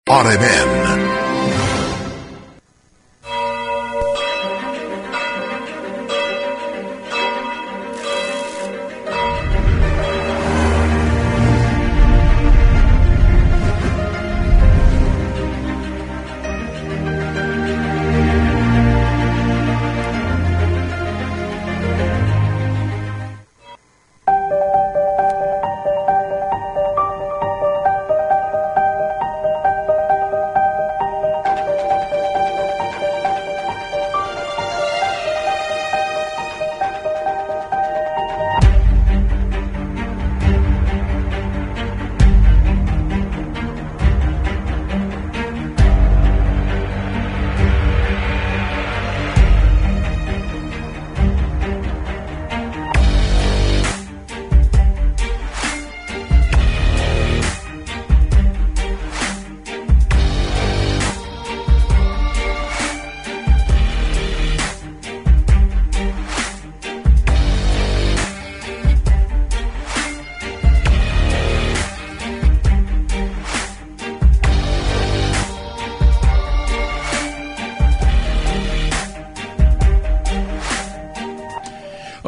RMN.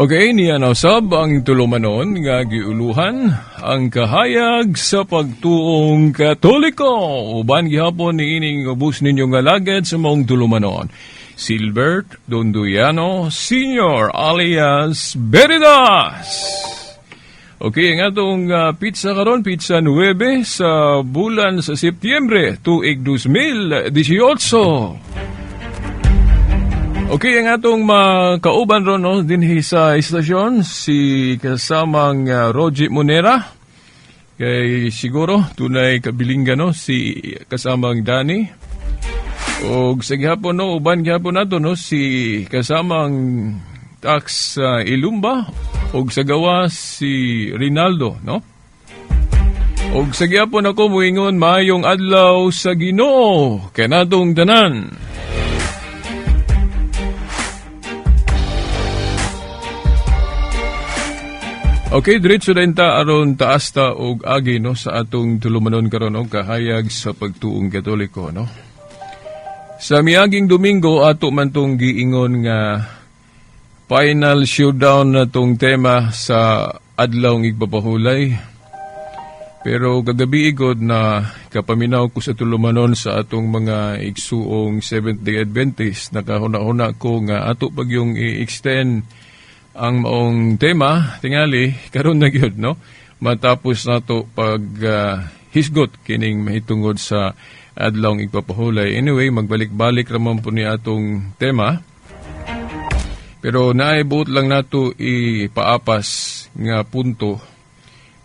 Okay, niya nausab ang tulumanon nga giuluhan ang kahayag sa pagtuong Katoliko. Uban gihapon ni ining ubos ninyo nga lagad sa mong tulumanon. Silbert Donduyano Sr. alias Veritas. Okay, ang atong pizza karon, pizza 9 sa bulan sa Setyembre, tuig 2018. Okay, ang atong makauban ron dinhi sa istasyon, si kasamang Rogie Monera. Kay siguro, tunay kabilinggan si kasamang Danny. O sa gihapon uban gihapon nato si kasamang Tax Ilumba. O sa gawa si Rinaldo, no? O sa gihapon ako muingon maayong adlaw sa Ginoo kanatong tanan. Okay, diretso din ta aron taas ta og agi sa atong tulumanon karon og kahayag sa pagtuong Katoliko, no. Sa miaging Domingo ato man tong giingon nga final showdown na tong tema sa adlaw ng igpapahulay. Pero kagabi igod na kapaminaw ko sa tulumanon sa atong mga igsuong Seventh-day Adventist, nakahuna-huna ko nga ato pag yung i-extend ang maong tema, tingali, karon na gyud, no? Matapos nato pag hisgot kining mahitungod sa adlaw ng igpapahulay. Anyway, magbalik-balik ramon po ni atong tema. Pero naibot lang nato ipaapas nga punto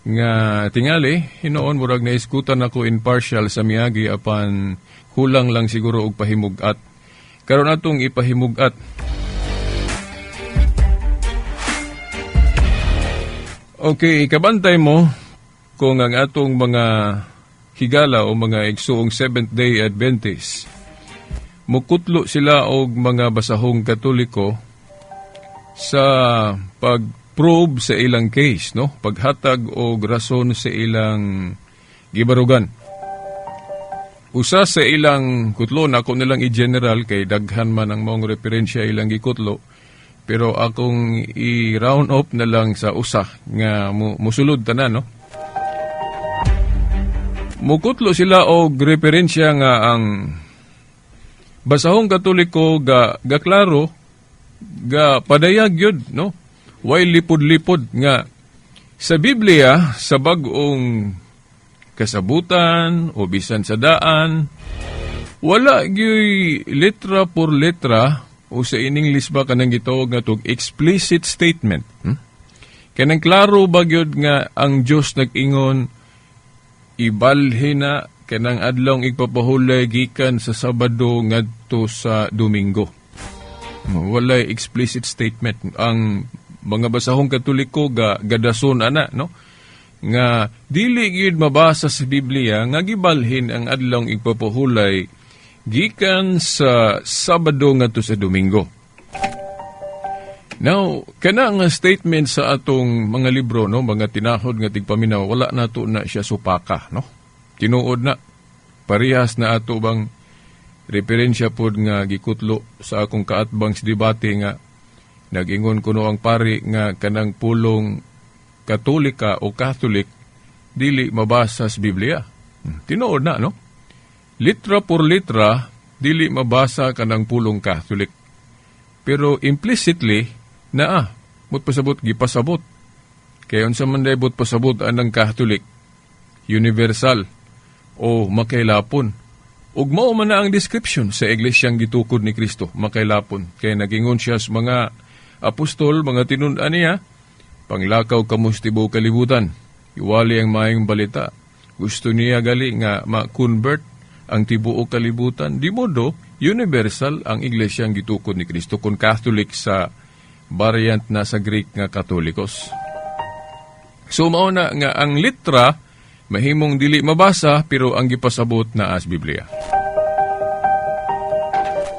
nga tingali, hinoon murag naiskutan ako impartial sa miagi apan kulang lang siguro og pahimugat. Karon atong ipahimugat. Okay, kabantay mo kung ang atong mga higala o mga igsuong Seventh-day Adventist, mukutlo sila og mga basahong Katoliko sa pag-probe sa ilang case, no? Paghatag og rason sa ilang gibarugan. Usa sa ilang kutlo, na ako nilang i-general kay daghan man ang maong referensya ilang gikutlo, pero akong i-round up na lang sa usa nga musulod tanan, no? Mukutlo sila og referensya nga ang basahong Katoliko ga klaro ga padayag yun, no? Way lipod-lipod nga sa Biblia, sa bag-ong kasabutan o bisan sa daan, wala gyud letra por letra o sa in English ba kanang gitawag nga tog explicit statement. Kanang klaro ba gyud nga ang Dios nag-ingon ibalhin na kanang adlaw igpapahulay gikan sa Sabado ngadto sa Domingo. Walay explicit statement. Ang mga basahong Katoliko gadason ana, no? Nga dili gyud mabasa sa Biblia nga gibalhin ang adlaw igpapahulay gikan sa Sabado ngadto sa Domingo. Now, kana nga statement sa atong mga libro, no, mga tinahod nga tigpaminaw, wala nato na siya supaka, no? Tinuod na. parihas na ato bang referensya pod nga gikutlo sa akong kaatbang sa debate nga nag-ingon kuno ang pari nga kanang pulong Katolika o Catholic dili mabasa sa Biblia. Tinuod na, no? Litra por litra, dili mabasa kanang pulong Catholic. Pero implicitly, mo't pasabot, gipasabot. Kaya unsa man day bot pasabot anang Catholic, universal, o makailapon. Ug mao man na ang description sa iglesyang gitukod ni Kristo, makailapon. Kaya nagingon siya sa mga apostol, mga tinun-an niya, panglakaw kamos tibuok kalibutan, iwali ang maayong balita. Gusto niya gali nga ma-convert ang tibuok kalibutan. Di modo, universal ang iglesyang gitukod ni Kristo kung Catholic sa variant na sa Greek nga Katolikos. So mao na nga ang litra mahimong dili mabasa pero ang gipasabot na as Biblia.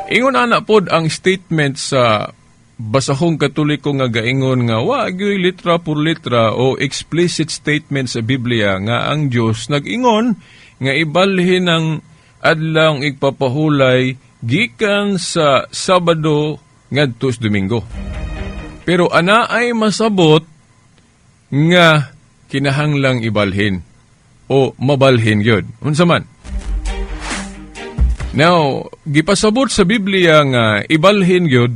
Ingon ana pod ang statement sa basahong Katoliko nga gaingon nga wa gyud litra por litra o explicit statement sa Biblia nga ang Dios nag-ingon nga ibalhin ang adlawng igpapahulay gikan sa Sabado ngadto sa Domingo. Pero ana ay masabot nga kinahanglang ibalhin o mabalhin gyud. Unsa man? Now, gipasabot sa Biblia nga ibalhin gyud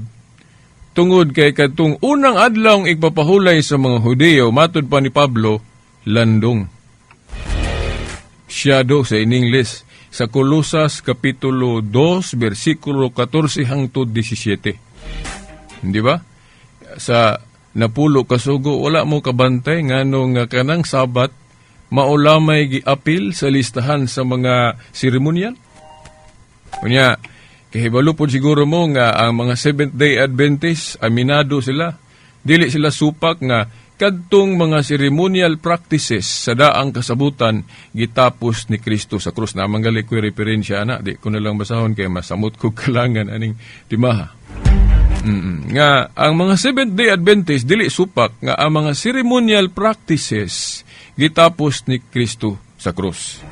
tungod kay kadtong unang adlawng igpapahulay sa mga Hudiyo matud pa ni Pablo landong. Shadow sa in English sa Colosas Kapitulo 2, versikulo 14 hangtod 17. Di ba? Sa napulo kasugo, wala mo kabantay ngano nga kanang Sabat, maulamay giapil sa listahan sa mga seremonyal. Kunya, kahibalo po siguro mo nga ang mga Seventh-day Adventists, aminado sila. Dili sila supak nga kadtong mga ceremonial practices sa daang kasabutan gitapos ni Kristo sa krus. Na manggali ko referensya ana, di ko na lang basahon kay masamot ko kalangan aning timaha. Nga ang mga Seventh-day Adventists dili supak nga ang mga ceremonial practices gitapos ni Kristo sa krus.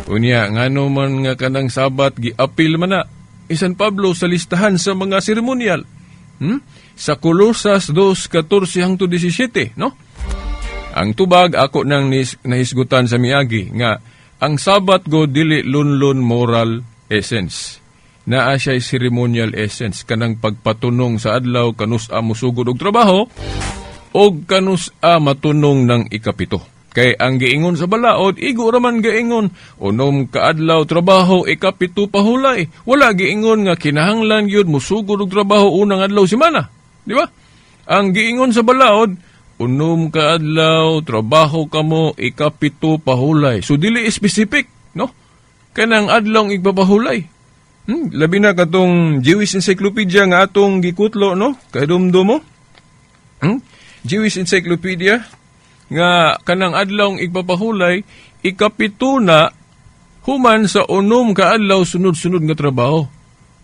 Unya ngano man nga kanang Sabat giapil man na San Pablo sa listahan sa mga ceremonial. Sa Colosas 2:14 hangtod 17, no? Ang tubag ako nang nahisgutan sa miagi nga ang Sabat go dili lunlon moral essence. Naa siya ceremonial essence kanang pagpatunong sa adlaw kanus-a musugod og trabaho o kanus-a matunong ng ikapito. Kay ang giingon sa balaod, igo raman giingon, unom kaadlaw trabaho, ikapito pahulay. Wala giingon nga kinahanglan yun musugod og trabaho unang adlaw simana. Di ba? Ang giingon sa balaod, unom kaadlaw trabaho kamo, ikapito pahulay. So dili specific, no? Kanang adlaw igpapahulay. Labi na katong Jewish Encyclopedia nga atong gikutlo, no? Kadumdum mo? Jewish Encyclopedia nga kanang adlawng igpapahulay, ikapito na human sa unom ka adlaw sunod-sunod nga trabaho.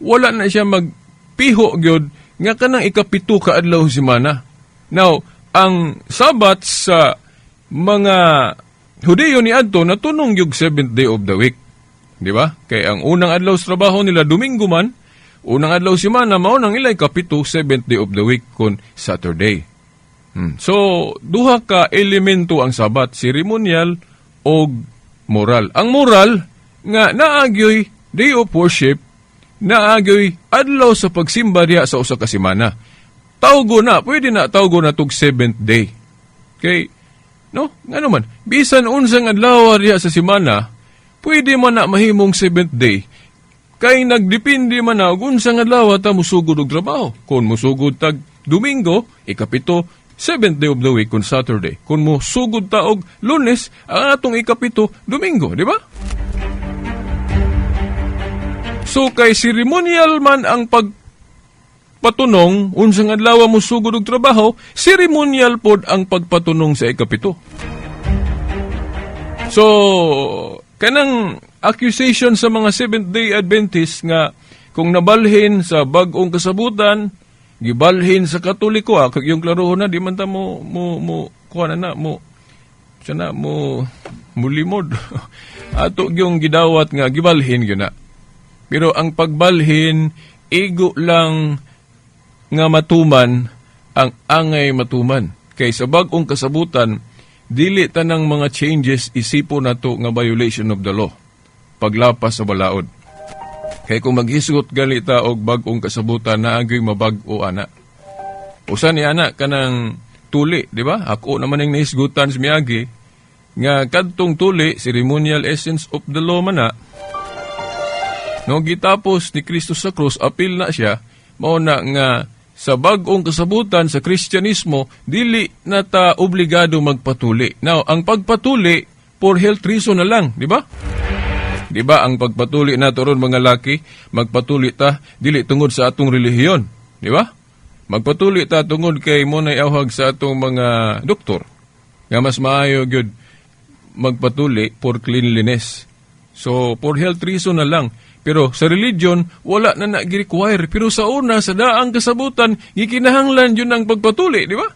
Wala na siya magpiho gyud nga kanang ikapito ka adlaw simana. Now, ang Sabat sa mga Hudiyo ni adto natunong yung 7th day of the week. Di ba? Kay ang unang adlaw sa trabaho nila Domingo man, unang adlaw simana mao nang ilay kapito 7th day of the week kon Saturday. So, duha ka elemento ang Sabat, ceremonial o moral. Ang moral, nga naagyoy day of worship, naagyoy adlaw sa pagsimba diha sa usa ka semana. Tawgo na, pwede na tawgo na tug 7th day. Okay? No? Nga naman, bisan unsang adlaw diha sa semana, pwede man na mahimong 7th day. Kay nagdepende man na unsang adlaw ta musugod og trabaho. Kung musugod tag Domingo, ikapito, 7th day of the week on Saturday. Kung mo sugod taog Lunes, ang atong ikapito, Domingo, di ba? So, kay ceremonial man ang pagpatunong, unsang adlaw mo sugod og trabaho, ceremonial pod ang pagpatunong sa ikapito. So, kanang accusation sa mga Seventh-day Adventists nga kung nabalhin sa bag-ong kasabutan, gibalhin sa Katoliko, yung klarohon na, di man ta mo mulimod. Ato yung gidawat nga gibalhin yun na. Pero ang pagbalhin, igo lang nga matuman ang angay matuman. Kay sa bag-ong kasabutan, dili tanang mga changes isipo nato nga violation of the law. Paglapas sa balaod. Kay kung maghisgot galita og bag-ong kasabutan, naagyoy mabag-o ana. Usa ni ana kanang tuli, di ba? Ako naman ang nahisgutan sa miagi nga kadtong tuli, ceremonial essence of the law man na. No, gitapos ni Kristo sa krus, apil na siya, mao na nga sa bag-ong kasabutan sa Kristyanismo, dili na ta obligado magpatuli. Now, ang pagpatuli, for health reason na lang, di ba? Di ba, ang pagpatuli nato ron mga laki, magpatuli ta, dili tungod sa atong relihiyon, di ba? Magpatuli ta tungod kay mo na iawhag sa atong mga doktor, nga mas maayo gyud magpatuli for cleanliness. So, for health reason na lang. Pero sa religion, wala na nag-require. Pero sa una, sa daang kasabutan, gikinahanglan yun ang pagpatuli, di ba?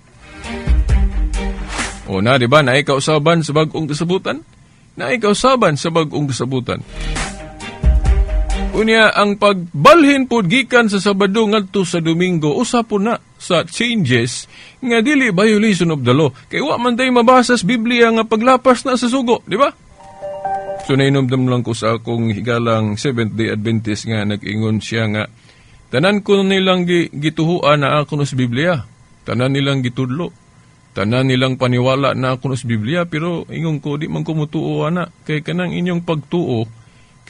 O na, di ba? Naikausaban sa bag-ong kasabutan? Naikausaban sa bag-ong kasabutan. Unya, ang pagbalhin po gikan sa Sabado ngadto sa Domingo, usapon na sa changes nga dili violation of the law. Kaya wa man tayo mabasa sa Biblia nga paglapas na sa sugo, di ba? So, nainomdam lang ko sa akong higalang Seventh-day Adventist nga nag-ingon siya nga, tanan ko nilang gituhuan na ako sa Biblia. Tanan nilang gitudlo. Tanan nilang paniwala na ako sa Biblia, pero ingon ko, di man kumutuo na. Kay kanang inyong pagtuo,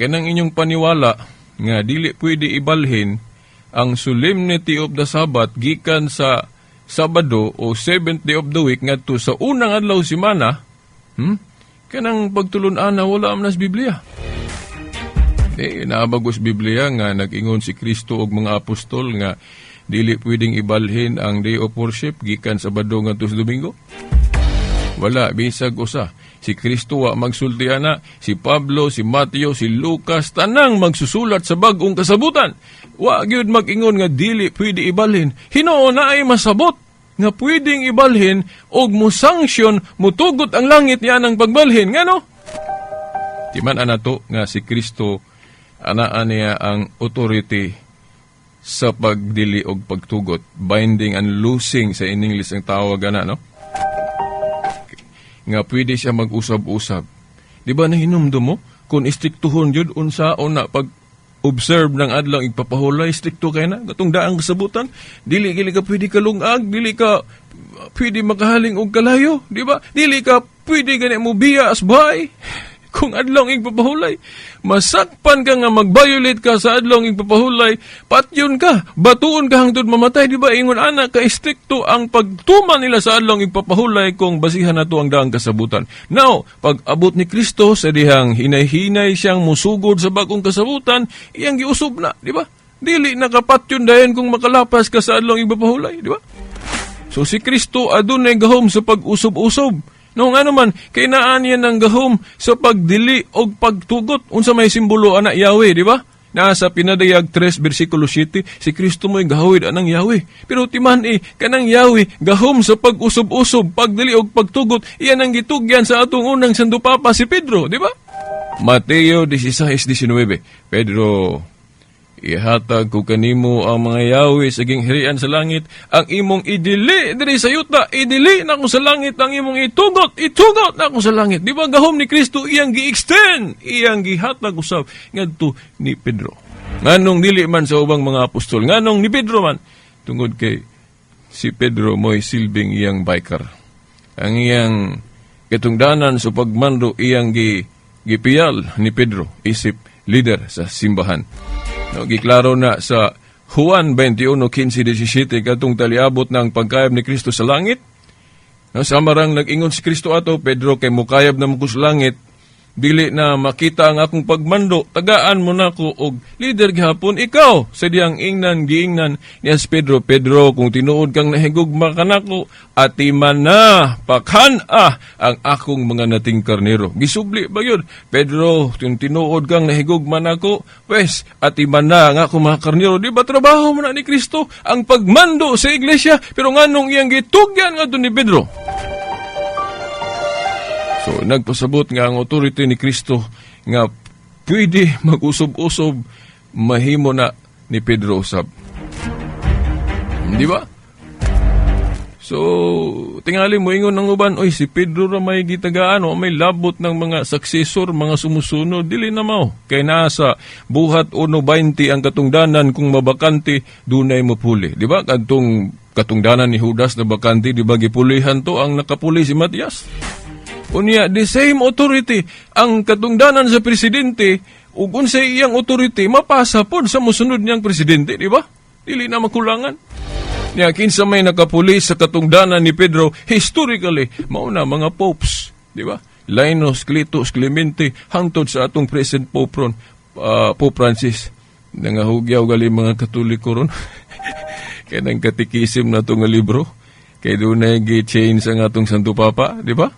kanang inyong paniwala, nga dili pwede ibalhin ang solemnity of the Sabbath gikan sa Sabado o 7th day of the week ngadto sa unang adlaw simana, kanang pagtulun-an na wala man sa Biblia. Naabagos Biblia nga nag-ingon si Kristo og mga apostol nga dili pwedeng ibalhin ang day of worship gikan Sabado ngadto sa Domingo. Wala, bisag usa. Si Kristo wa magsultian na, si Pablo, si Mateo, si Lucas, tanang magsusulat sa bag-ong kasabutan. Wa gyud mag-ingon nga dili pwede ibalhin. Hinoo na ay masabot nga pwedeng ibalhin og musanksyon, mutugot ang langit niya ng pagbalhin. Nga no? Timan anato nga si Kristo, anaan niya ang authority sa pagdili og pagtugot. Binding and loosing sa in English ang tawag na, no? Nga pwede siya mag-usab-usab. Di ba nahinumdum mo? Kung istiktuhon yun, unsaon na pag-observe ng adlang igpapahulay, istikto kayo na, katong daang kasabutan, dili ka pwede kalungag, dili ka pwede makahaling og kalayo, di ba? Dili ka pwede gani mo biya as bahay. Kung adlong igpapahulay, masakpan ka nga mag-violate ka sa adlong igpapahulay, patyon ka, batuon ka hangtod mamatay, di ba? Ingon anak, ka-stricto ang pagtuman nila sa adlong igpapahulay kung basihan na to ang daang kasabutan. Now, pag abot ni Kristo sa dihang hinay-hinay siyang musugod sa bagong kasabutan, iyang giusob na, di ba? Dili nakapatyon dayon kung makalapas ka sa adlong igpapahulay, di ba? So si Kristo adunay gahom sa pag-usob-usob. Nung ano man, kainaan yan ng gahom sa pagdili o pagtugot. Unsa may simbolo anak Yahweh, di ba? Nasa Pinadayag 3, versikulo 7, si Kristo mo'y gahawid anang Yahweh. Pero timan kanang Yahweh, gahom sa pag-usob-usob, pagdili o pagtugot, iyan ang gitugyan sa atong unang sandupapa si Pedro, di ba? Mateo 16:19, Pedro, ihatag ko kanimo ang mga Yahweh sa ginghirian sa langit, ang imong idili diri sa yuta, idili na ko sa langit, ang imong itugot na ko sa langit. Di ba gahom ni Kristo iyang gi-extend, iyang gihatag usab ngadto ni Pedro. Nganong dili man sa ubang mga apostol, nganong ni Pedro man, tungod kay si Pedro mo'y silbing iyang biker. Ang iyang katungdanan sa pagmando iyang gipiyal ni Pedro, isip leader sa simbahan. No, giklaro na sa Juan 21:15-17 katong taliabot ng pagkayab ni Kristo sa langit. No, samarang nag-ingon si Kristo ato, Pedro, kay mukayab na mo ko sa langit, dili na makita ang akong pagmando, tagaan mo na ko og leader gihapon ikaw sa diyang giingnan niya si Pedro. Pedro, kung tinuod kang nahigugma kanako, atiman na pakhana ang akong mga nating karnero. Gisubli ba yun? Pedro, kung tinuod kang nahigugma nako, pwes atiman na ang akong mga karnero. Di ba trabaho mo na ni Kristo ang pagmando sa iglesia, pero nganong iyang gitugyan nga ni Pedro? So, nagpasabot nga ang authority ni Kristo nga pwede mag-usob-usob, mahimo na ni Pedro usab. Di ba? So, tingali mo ingon ng uban, oy, si Pedro ra may gitagaan o may labot ng mga successor, mga sumusunod, dili na mao. Kay nasa buhat 1:20 ang katungdanan kung mabakante, dunay mo puli. Di ba? Katungdanan ni Judas na bakante, di ba gipulihan to ang nakapuli si Matias? Unya, the same authority, ang katungdanan sa presidente, ug unsay iyang authority, mapasa pod sa musunod niyang presidente, di ba? Dili na makulangan. Niya, kinsa may nakapuli sa katungdanan ni Pedro, historically, mauna mga popes, di ba? Linus, Clitus, Clemente, hangtod sa atong present Pope ron, Pope Francis. Nangahugyaw gali mga Katoliko ron. Kaya nang katikisim na itong libro, kaya doon na i-change ang atong Santo Papa, di ba?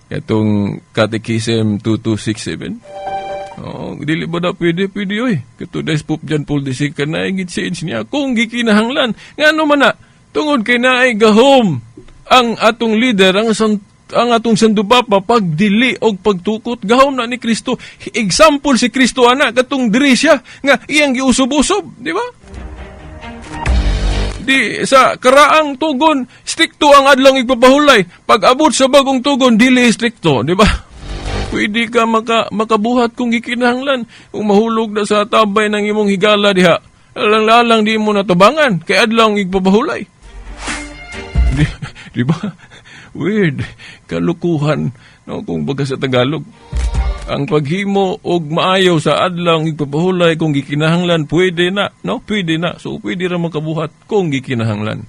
Itong Catechism 2267. Dili ba na pwede, oy. Katudais Pope John Paul II ka na i-change niya kung gikinahanglan. Nga naman na, tungod kay na ay gahom ang atong leader, ang atong Santo Papa, pagdili o pagtukot, gahom na ni Kristo. Example si Kristo, anak, katong diri siya, nga iyang giusob-usob, di ba? Di sa karaang tugon, strikto ang adlang igpapahulay. Pag abot sa bagong tugon, dili strikto, di ba? Pwede ka makabuhat kung gikinahanglan. Kung mahulog na sa tabay ng imong higala diha, lalang di mo natabangan, kay adlang igpapahulay. Di ba? Weird. Kalukuhan, no, kung baga sa Tagalog. Ang paghimo og maayaw sa adlang igpapahulay kung gikinahanglan, pwede na, no? Pwede na. So, pwede ra makabuhat kung gikinahanglan.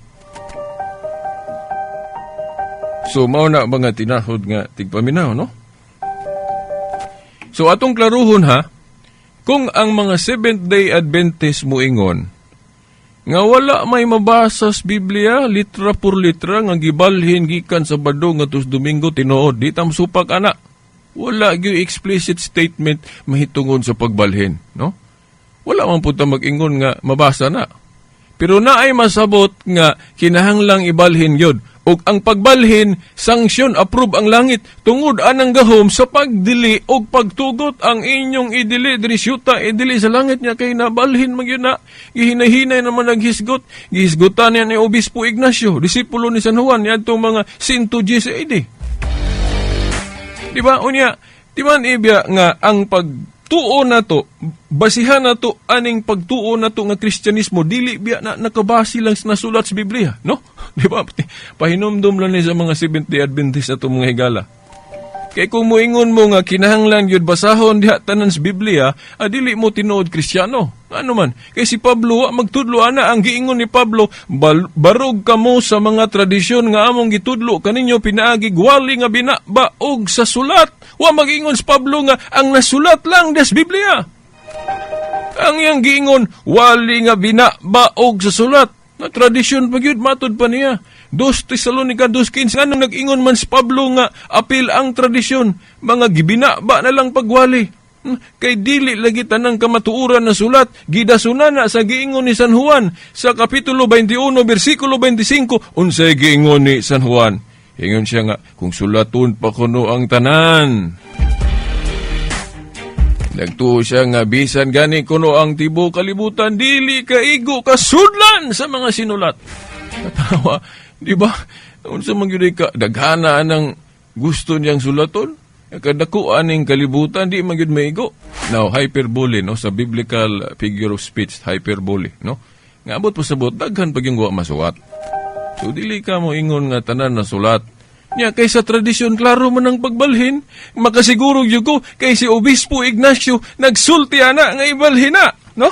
So, mao na mga tinahod nga tigpaminaw, no? So, atong klaruhon ha, kung ang mga Seventh-day Adventist moingon, nga wala may mabasa sa Biblia, litra por litra, nga gibalhin gikan sa Sabado nga tus Domingo, tinuod, di tam supak anak. Wala yung explicit statement mahitungon sa pagbalhin, no? Wala man punta mag-ingon nga mabasa na. Pero naay masabot nga kinahanglang ibalhin yun. O ang pagbalhin, sanksyon, approve ang langit, tungod anang gahom sa pagdili o pagtugot ang inyong idili, drisyuta, idili sa langit niya kay nabalhin magyun na. Gihinahinay naman naghisgot. Gihisgotan niya ni Obispo Ignacio, disipulo ni San Juan, yan itong mga 110 AD. Diba, unya, di man ibya nga ang pagtuo na to, basihan na to, aning pagtuo na to nga Kristyanismo, dili biya na nakabasi lang na sulat sa Biblia, no? Diba, pahinomdom lang sa mga Seventh-day Adventist at mga higala. Kay kung moingon mo nga kinahanglan yun basahon diha tanan sa Biblia, dili mo tinuod Kristiyano. Ano man? Kay si Pablo, magtudlo ana ang giingon ni Pablo, barog kamo sa mga tradisyon nga among gitudlo kaninyo pinaagi wali nga binabaog sa sulat. Wa mag-ingon si Pablo nga ang nasulat lang des Biblia. Ang iyang giingon, wali nga binabaog sa sulat. Na tradisyon pagyud matod pa niya. 2 Tesalonica 2:15 anong nag-ingon man si Pablo nga apil ang tradisyon, mga gibinaba na lang pagwali. Kay dili lagi tanang kamatuuran na sulat, gidasunan na sa giingon ni San Juan sa kapitulo 21 bersikulo 25, unsay giingon ni San Juan? Ingon siya nga, kung sulaton pa kuno ang tanan. Nagtuo siya nga bisan gani kuno ang tibuok kalibutan, dili kaigo kasudlan sa mga sinulat. Katawa, di ba? Unsa man gyud ka daghana ng gusto niyang sulaton? Kadakuan ning kalibutan di man gyud maigo. Now, hyperbole no sa biblical figure of speech, hyperbole, no? Nga abot pasabot daghan pag yung wa masuwat. So dili ka mo ingon nga tanan na sulat. Nya kay sa tradisyon klaro man ang pagbalhin, makasiguro gyud ko kay si Obispo Ignacio nagsulti ana nga ibalhin na, no?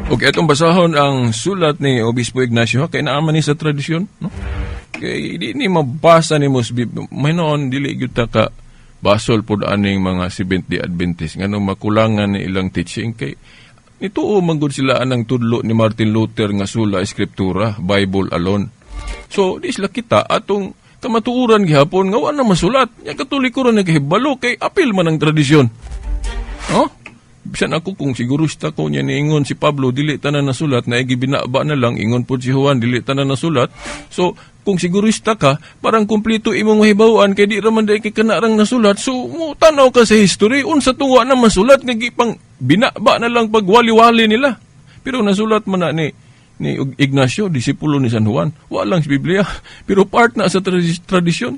Okay, itong basahon ang sulat ni Obispo Ignacio kay naaman ni sa tradisyon, no? Kay di ni mabasa ni Mosbib, may noon dili gyud ta ka basol pod aning mga Seventh-day Adventist nganong makulangan ni ilang teaching kay nituo man gud sila anang tudlo ni Martin Luther nga sola eskriptura, Bible alone. So di sila kita atong kamatuoran gihapon nga wa na masulat. Nya Katoliko ra nagahibalo kay apil man ang tradisyon. Oh? Bisan ako kung sigurista ko niya niingon si Pablo, dili tanan nasulat, na igibinaba na lang, ingon po si Juan, dili tanan nasulat. So, kung sigurista ka, parang kumplito imong mahibawaan, kay di raman dahil kay kanarang nasulat, so, tanaw ka sa history, unsa tuwa na masulat, nagipang binaba na lang pagwali-wali nila. Pero nasulat man na ni Ignacio, disipulo ni San Juan, walang sa Biblia, pero part na sa tradisyon.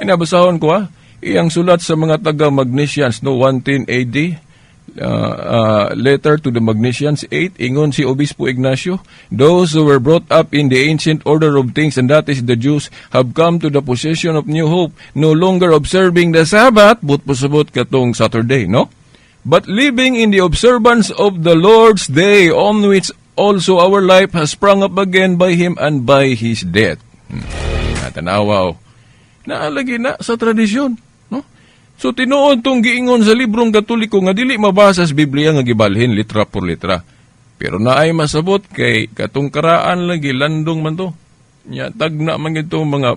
Inabasahon ko iyang sulat sa mga taga-Magnesians, 110 AD, letter to the Magnesians 8, ingon si Obispo Ignacio, those who were brought up in the ancient order of things, and that is the Jews, have come to the possession of new hope, no longer observing the Sabbath, but katong Saturday, no? But living in the observance of the Lord's day, on which also our life has sprung up again by Him and by His death. Natanawaw. Naalagi na sa tradisyon. No? So tinuod tong giingon sa librong Katoliko nga dili mabasa sa Biblia nga gibalhin litra por litra. Pero naay masabot kay katong karaan lagi landong man to. Nya tagna man ito mga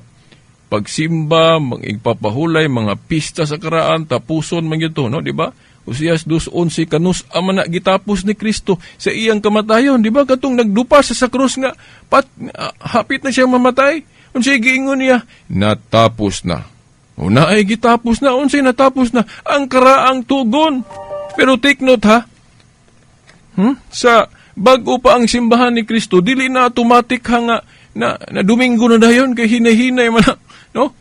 pagsimba, mga igpapahulay, mga pista sa karaan, tapuson man ito, no, di ba? Usias 2:11 kanus amana gitapos ni Kristo sa iyang kamatayon, di ba? Katong nagdupa sa krus nga hapit na siya mamatay. Unsay giingon niya, natapos na. Una ay gitapos na, unsay natapos na, ang karaang tugon. Pero take note sa bago pa ang simbahan ni Kristo, dili na automatic nga na Domingo na dayon, kay hinay-hinay man, no?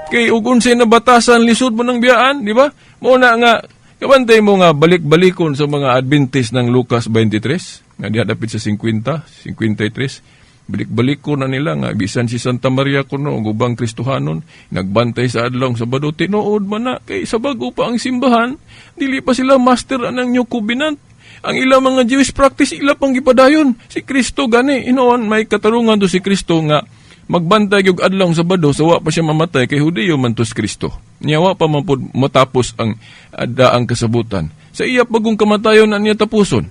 Kay ug unsay na batasan lisod mo ng biyaan, di ba? Muna nga, kabantay mo nga balik-balikon sa mga Adventist ng Lucas 23, nga dihadapit sa 50, 53, balik-balik ko na nila nga, bisan si Santa Maria kuno, gubang Kristohanon, nagbantay sa adlaw Sabado, tinuod man na, kay sa bago pa ang simbahan, dili pa sila master ng New Covenant. Ang ilang mga Jewish practice, ila pang gipadayon. Si Kristo gani, inoon, may katarungan do si Kristo nga, magbantay yung adlaw Sabado, sawa pa siya mamatay, kay Hudiyo man to si Kristo. Niyawa pa man po matapos ang daang kasabutan. Sa iya pagong kamatayon na niya tapuson.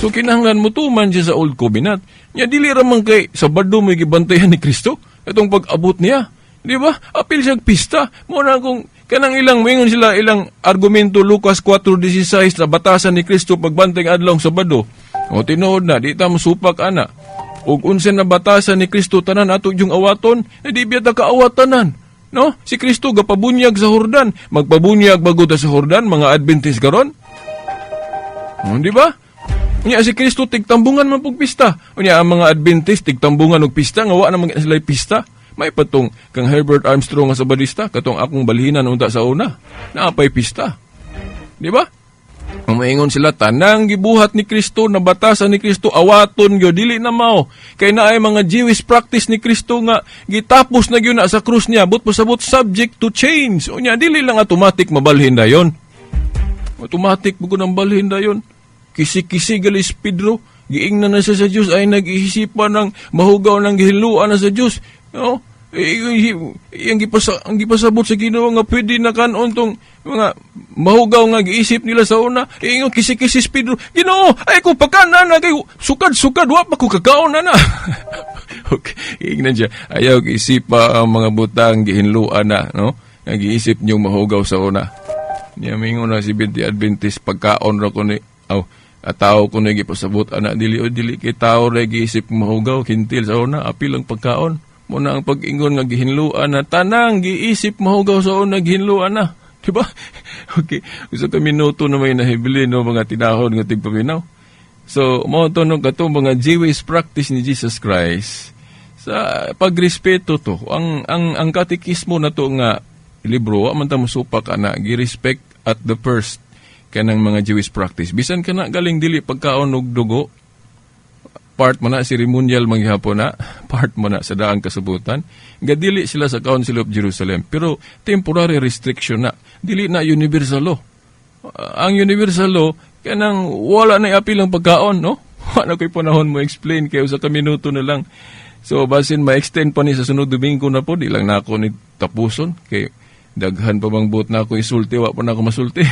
So kinahanglan mo tuman siya sa Old Covenant. Nya dili ramang kay Sabado mo gibantayan ni Kristo. Itong pag-abot niya. Di ba? Apil siya pista. Muna kung kanang ilang moingon sila ilang argumento Lucas 4:16 na batasan ni Kristo pagbantay adlaw Sabado. O tinuod na, di ta mosupak ana. Ug unsa na batasan ni Kristo tanan ato yung awaton, di biya ta kaawatanan. No? Si Kristo gapabunyag sa Jordan. Magpabunyag bago ta sa Jordan, mga Adventist karon. Di ba? Unya si Kristo tigtambungan man pug pista. Unya ang mga Adventist tigtambungan og pista nga wa na man sila pista. May patong kang Herbert Armstrong nga Sabadista, katong akong balhinan unta sa una. Naapay pista. Di ba? Maingon sila tanang gibuhat ni Kristo, na batasan ni Kristo, awaton gyud dili na mao. Kay naay mga Jewish practice ni Kristo nga gitapos na gyud na sa krus niya, but pasabot subject to change. Unya dili lang automatic mabalhin dayon. Automatic bugo nang balhin dayon. Kisi-kisi galis Pedro, giingnan na siya sa Diyos, ay nag-iisipan ng mahugaw ng gihiluan na sa Diyos. No? Ang gipasabot sa Ginoo nga pwede na kanon tong mga mahugaw nga giisip nila sa una. Ingon kisi-kisi Pedro, Ginoo, ay ko pagkanan na kayo, sukad-sukad, wa pa ko kakaon na. Okay, ingnan siya, ayaw giisipa ang mga butang gihinluan na, no? Nga giisip niyong mahugaw sa una. Niya mingon na si Binti Adventist, pagkaon ra ko ni, tao ko na gipasabot, anak dili kay tao na giisip mahugaw, kintil sa una, apil ang pagkaon. Muna ang pag-ingon nga gihinluan na, tanang giisip mahugaw sa una, gihinluan na. Diba? Okay. Gusto ka minuto na may nahibili no, mga tinahon nga tigpaminaw. So, mga to katong mga Jewish practice ni Jesus Christ, sa pagrespeto to, ang katikismo na to nga libro, wa man ta mosupak ana, gi-respect at the first kanang mga Jewish practice. Bisan ka na galing dili pagkaon og dugo, part mo na, ceremonial manghihapon na, part mo na sa daang kasabutan, gadili sila sa Council of Jerusalem. Pero temporary restriction na, dili na universal law. Ang universal law, kanang wala na iapil ang pagkaon, no? Wala ko'y panahon mo explain, kayo sa kaminuto na lang. So, basin ma-extend pa ni sa sunod Domingo na po, di lang na ako ni tapuson, kay daghan pa bang buot na ako isulti, wa pa na ako masulti.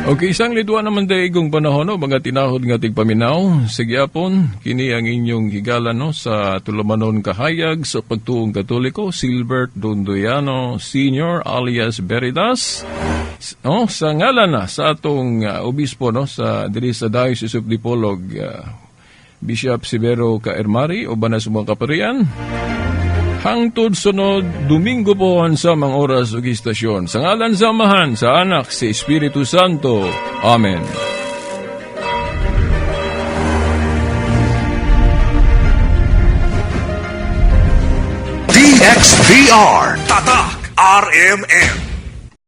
Okay, isang lidwa naman daigong panahon, no, mga tinahod nga tigpaminaw. Sige apon, kini ang inyong higala no, sa tulumanon kahayag sa pagtuong katoliko, Silbert Dondoyano Sr. alias Veritas. No, sa ngalan na sa atong obispo no, sa diri sa Diocese of Dipolog, Bishop Severo Kaermari o banas mga kaparian. Hangtod sunod, Domingo po sa mga oras ug istasyon. Sa ngalan samahan sa anak si Espiritu Santo. Amen. DXVR Tatak RMN